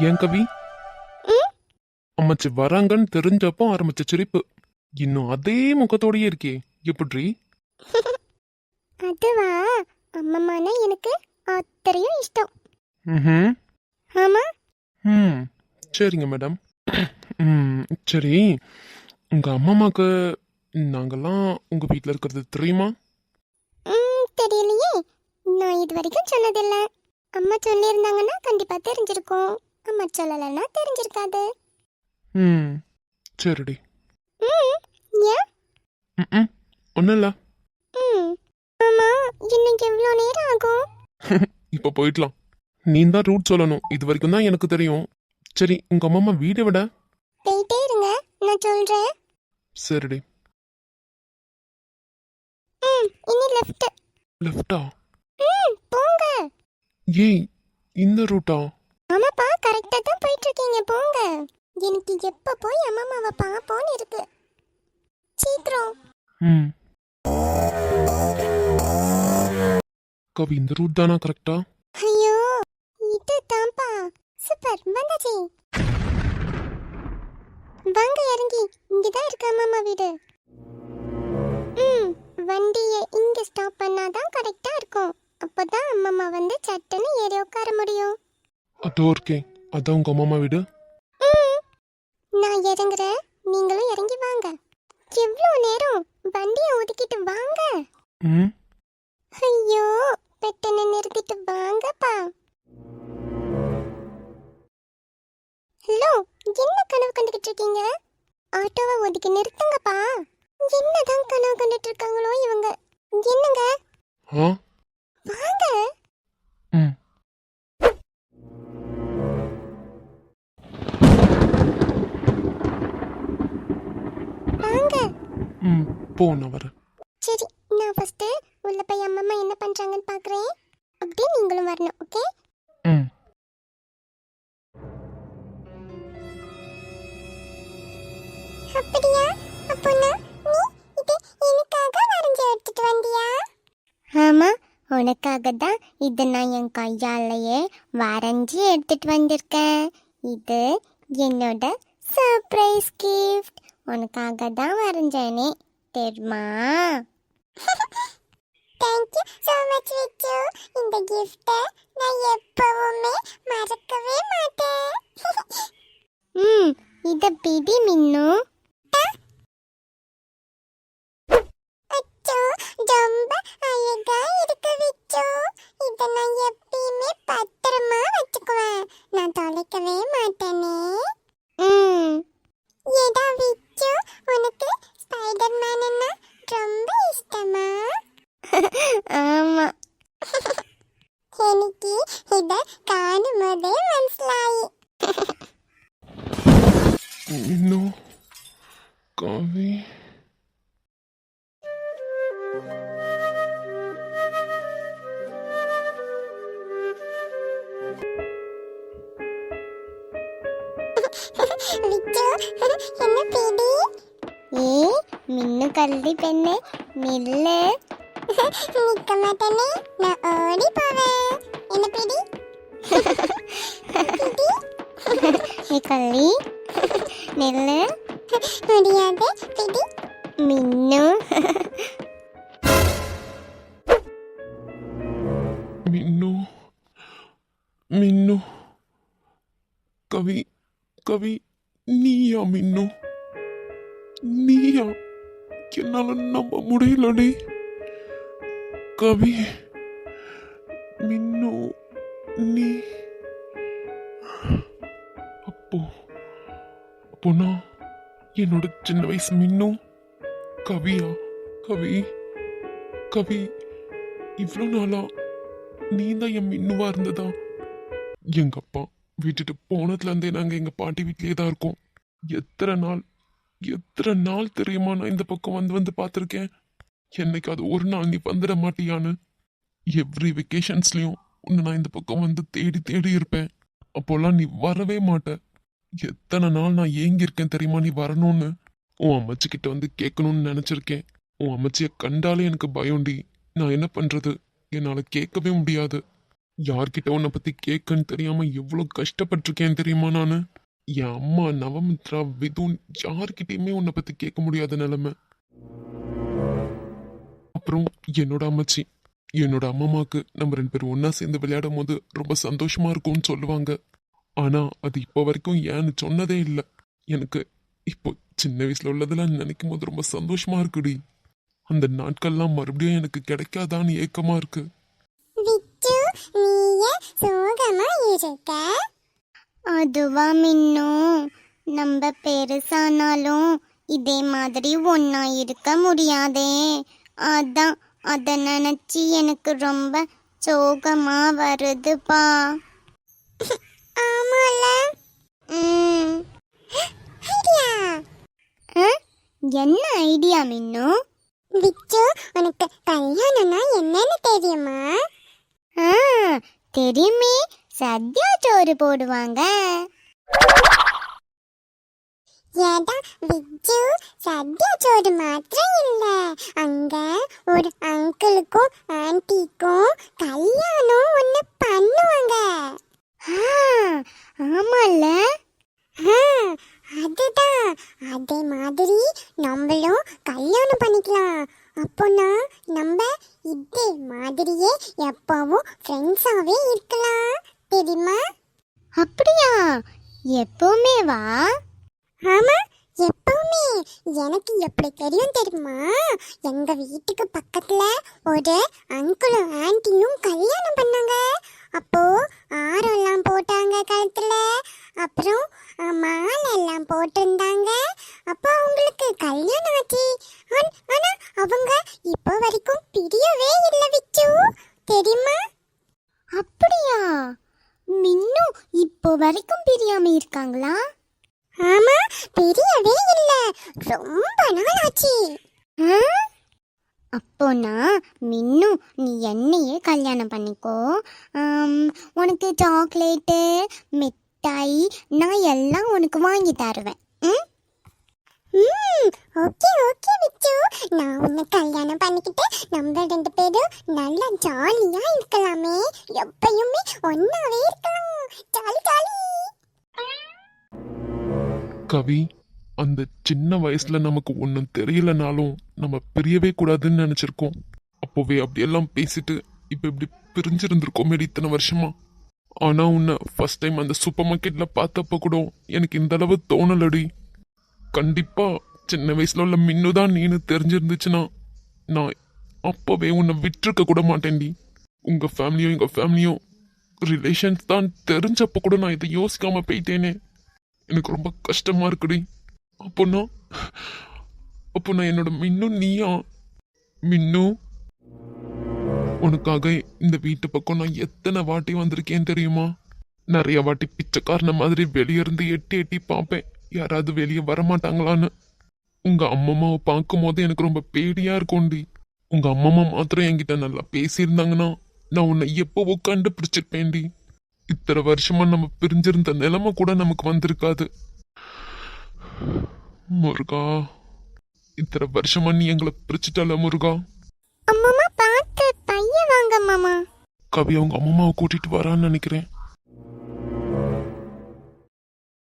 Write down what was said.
ஏன் கவி? ம், அம்மாச்சி வராங்கன்னு தெரிஞ்சப்போ ஆரம்பிச்ச சிரிப்பு இன்னும் அதே முகத்தோடயே இருக்கே, எப்படி? அதுவா? அம்மம்மானா எனக்கு அத்தனையும் இஷ்டம். ம். ஆமா. ம். சரிங்க மேடம். ம். சரி, உங்க அம்மாமாக்கு நாங்கெல்லாம் உங்க வீட்டில் இருக்கிறது தெரியுமா? தெரியலையே. நான் இது வரைக்கும் சொன்னதில்ல. அம்மா சொல்லியிருந்தாங்கன்னா கண்டிப்பா தெரிஞ்சிருக்கும். அம்மா சொல்லலைன்னா தெரிஞ்சிருக்காது. ம். சரிடி. ம், ஏன்? ம். ஒன்றும் இல்லை. ம், ஆமா. இன்னைக்கு எவ்வளோ நேரம் ஆகும்? இப்போ போயிடலாம். நீ தான் ரூட் சொல்லணும், இது வரைக்கும் தான் எனக்கு தெரியும். சரி, உங்க அம்மா வீடை விட. போயிட்டே இருங்க, நான் சொல்றேன். சரிடி. இனி லெஃப்ட். லெஃப்டா? போங்க. ஏய், இந்த ரூட்டா? ஆமாப்பா, கரெக்டா தான் போயிட்டு இருக்கீங்க. போங்க. எனக்கு எப்ப போய் அம்மாவை பாப்போன்னு இருக்கு. சீக்கிரம். ம். கவி, இந்த ரூட் தானா கரெக்டா? ஐயோ, இது தான்ப்பா. சூப்பர், வந்தாச்சு. வாங்க இறங்கி. இங்கதான் இருக்கு அம்மா வீடு. வண்டியை இங்க ஸ்டாப் பண்ணாதான் கரெக்டா இருக்கும். அப்பதான் அம்மா வந்து சட்டுன்னு ஏறி உட்கார முடியும். அதோ இருக்கேன், அதான் உங்க அம்மா வீடு. ம், நான் இறங்குறேன், நீங்களும் இறங்கி வாங்க. எவ்வளோ நேரம்? வண்டியை ஒதுக்கிட்டு வாங்க. ம். ஐயோ, பெட்டனை நிறுத்திட்டு வாங்கப்பா. ஹலோ, என்ன கனவு கண்டுகிட்டு இருக்கீங்க? ஆட்டோவை ஒதுக்கி நிறுத்துங்கப்பா. என்னதான் கனவு கண்டுட்டு இருக்காங்களோ இவங்க. என்னங்க? ஆ. வாங்க. ம். வாங்க. ம். போ, நான் வரேன். சரி, நான் ஃபர்ஸ்ட் உள்ள போய் அம்மா என்ன பண்றாங்கன்னு பாக்குறேன். அப்படியே நீங்களும் வரணும், ஓகே? ம். அப்படியா? அப்போனா நீ இது எனக்காக வரைஞ்சு எடுத்துட்டு வந்தியா? ஆமா, உனக்காக தான் இது நான் என் கையாலேயே வரைஞ்சி எடுத்துட்டு வந்திருக்கேன். இது என்னோட சர்ப்ரைஸ் கிஃப்ட். உனக்காக தான் வரைஞ்சேனே, தெரியுமா? Thank you so much Vichu. இந்த கிஃப்ட்டை நான் எப்பவுமே மறக்கவே மாட்டேன். இத பிடி மின்னு. அச்சோ, ரொம்ப அழகா இருக்கு விச்சு. இத நான் எப்பயுமே பத்திரமா வச்சுக்குவேன். நான் தொலைக்கவே மாட்டேனே. ஏடா விச்சு, உனக்கு ஸ்பைடர்மேன்னா ரொம்ப இஷ்டமா? ஆமா. எனக்கு இத காணும் போதே மனசிலாயி. இன்னும் கவி. விச்சு, என்ன பிடி? மின்னு கல்வி பெண்ணே, நில்லு. நிக்க மாட்டேனே, நான் ஓடி போவேன். என்ன பிடி? பிடி. கல்வி, நில்லு. முடியாது, பிடி. மின்னு. மின்னு. மின்னு. கவி. கவி, நீயா மின்னு? நீயா? என்னால நம்ப முடியலடி. கவி, மின்னு, நீ? அப்போ அப்போ நான் என்னோட சின்ன வயசு மின்னு கவியா? கவி. கவி, இவ்வளோ நாளா நீ தான் என் மின்னுவா இருந்ததா? எங்க அப்பா விட்டுட்டு போனதுலேருந்தே நாங்கள் எங்கள் பாட்டி வீட்லேயே தான் இருக்கோம். எத்தனை நாள் தெரியுமா நான் இந்த பக்கம் வந்து வந்து பார்த்துருக்கேன். என்னைக்கு அது ஒரு நாள் நீ வந்துட மாட்டியான்னு. எவ்ரி வெக்கேஷன்ஸ்லையும் உன்னை நான் இந்த பக்கம் வந்து தேடி தேடி இருப்பேன். அப்போல்லாம் நீ வரவே மாட்ட. எத்தனை நாள் நான் ஏங்கியிருக்கேன் தெரியுமா நீ வரணும்னு. உன் அம்மச்சி கிட்ட வந்து கேட்கணும்னு நினச்சிருக்கேன். உன் அம்மச்சியை கண்டாலே எனக்கு பயம்டி. நான் என்ன பண்ணுறது, என்னால் கேட்கவே முடியாது. யார்கிட்ட உன்னை பத்தி கேட்கன்னு தெரியாம எவ்வளவு கஷ்டப்பட்டிருக்கேன் தெரியுமா நானு. என் அம்மா நவமித்ரா விதுன் யார்கிட்டயுமே உன்னை பத்தி கேட்க முடியாத நிலைமை. அப்புறம் என்னோட அம்மாச்சி, என்னோட அம்மாக்கு நம்ம 2 பேரும் ஒண்ணா சேர்ந்து விளையாடும் போது ரொம்ப சந்தோஷமா இருக்கும்னு சொல்லுவாங்க. ஆனா அது இப்போ வரைக்கும் ஏன்னு சொன்னதே இல்லை. எனக்கு இப்போ சின்ன வயசுல உள்ளதெல்லாம் நினைக்கும் போது ரொம்ப சந்தோஷமா இருக்குடி. அந்த நாட்கள்லாம் மறுபடியும் எனக்கு கிடைக்காதான்னு ஏக்கமா இருக்கு. விச்சு நீயே சோகமா இருக்க. அதுவா மின்னும், நம்ம பெருசானாலும் இதே மாதிரி ஒன்றா இருக்க முடியாதே. அதான் அதை நினச்சி எனக்கு ரொம்ப சோகமா வருதுப்பா. ஆமால. ம். ஐடியா. ஆ? என்ன ஐடியா மின்னு? விச்சு உனக்கு கல்யாணம்னா என்னன்னு தெரியுமா? ஆ, தெரியுமே, சத்யா சோறு போடுவாங்க. ஏடா விச்சு, சத்யா சோறு மாத்திரம் இல்ல, அங்க ஒரு அங்கிளுக்கும் ஆன்ட்டிக்கும் கல்யாணம் ஒண்ணு பண்ணுவாங்க. ஆ, ஆமால. ஆ, அதுதான். அதே மாதிரி நம்மளும் கல்யாணம் பண்ணிக்கலாம். அப்போனா நம்ம இதே மாதிரியே எப்பவும் ஃப்ரெண்ட்ஸாவே இருக்கலாம், தெரியுமா? அப்படியா? எப்பவுமே வா. ஆமா, எப்பவுமே. எனக்கு எப்படி தெரியும் தெரியுமா? எங்க வீட்டுக்கு பக்கத்துல ஒரு அங்கிளும் ஆன்ட்டியும் கல்யாணம் பண்ணாங்க. அப்போ ஆரம்லாம் போட்டாங்க கழுத்துல, அப்புறம் மாலை எல்லாம் போட்டிருந்தாங்க. அப்போ அவங்களுக்கு கல்யாணம் ஆச்சு. ஆனா அவங்க இப்போ வரைக்கும் பிரியவே இல்லை விச்சு, தெரியுமா? அப்படியா? மின்னு இப்போ வரைக்கும் பிரியாம இருக்காங்களா? ஆமா, பிரியவே இல்லை, ரொம்ப நாள் ஆச்சு. ஆ? அப்போனா மின்னு, நீ என்னையே கல்யாணம் பண்ணிக்கோ. உனக்கு சாக்லேட்டு, மிட்டாய், நான் எல்லாம் உனக்கு வாங்கி தருவேன். ம்? ஓகே ஓகே விச்சு, நான் உன்னை கல்யாணம் பண்ணிக்கிட்டு நம்ம 2 பேரும் நல்லா ஜாலியா இருக்கலாமே. எப்பயுமே ஒன்னாவே இருக்கலாம். Jolly jolly. கவி, அந்த சின்ன வயசுல நமக்கு ஒன்றும் தெரியலனாலும் நம்ம பிரியவே கூடாதுன்னு நினைச்சிருக்கோம். அப்போவே அப்படியெல்லாம் பேசிட்டு இப்போ இப்படி பிரிஞ்சிருந்திருக்கோமேடி இத்தனை வருஷமா. ஆனா உன்னை ஃபர்ஸ்ட் டைம் அந்த சூப்பர் மார்க்கெட்ல பார்த்தப்ப கூட எனக்கு இந்த அளவு தோணலடி. கண்டிப்பா சின்ன வயசுல உள்ள மின்னுதான் நீனு தெரிஞ்சிருந்துச்சுன்னா நான் அப்பவே உன்னை விட்டுருக்க கூட மாட்டேன்டி. உங்க ஃபேமிலியும் எங்க ஃபேமிலியும் ரிலேஷன்ஸ் தான் தெரிஞ்சப்ப கூட நான் இதை யோசிக்காம போயிட்டேனே. எனக்கு ரொம்ப கஷ்டமா இருக்குடி. அப்போ நான் என்னோட மின்னு நீயா? மின்னு, உனக்காக இந்த வீட்டு பக்கம் நான் எத்தனை வாட்டி வந்திருக்கேன் தெரியுமா? நிறைய வாட்டி பிச்சைக்காரன மாதிரி வெளியே இருந்து எட்டி எட்டி பார்ப்பேன், யாராவது வெளியே வரமாட்டாங்களான்னு. உங்க அம்மம்மாவை பார்க்கும் போது எனக்கு ரொம்ப பேடியா இருக்கும்டி. உங்க அம்மம்மா மாத்திரம் என்கிட்ட நல்லா பேசியிருந்தாங்கன்னா நான் உன்னை எப்போ கண்டுபிடிச்சிருப்பேன்டி. இத்தனை வருஷமா நம்ம பிரிஞ்சிருந்த நிலைமை கூட நமக்கு வந்திருக்காது. முருகா, இத்தனை வருஷமா நீ எங்களை பிரிச்சுட்டல முருகா. அம்மாமா பார்த்து பையன் வாங்க மாமா. கவி அவங்க அம்மாவை கூட்டிட்டு வரான்னு நினைக்கிறேன்.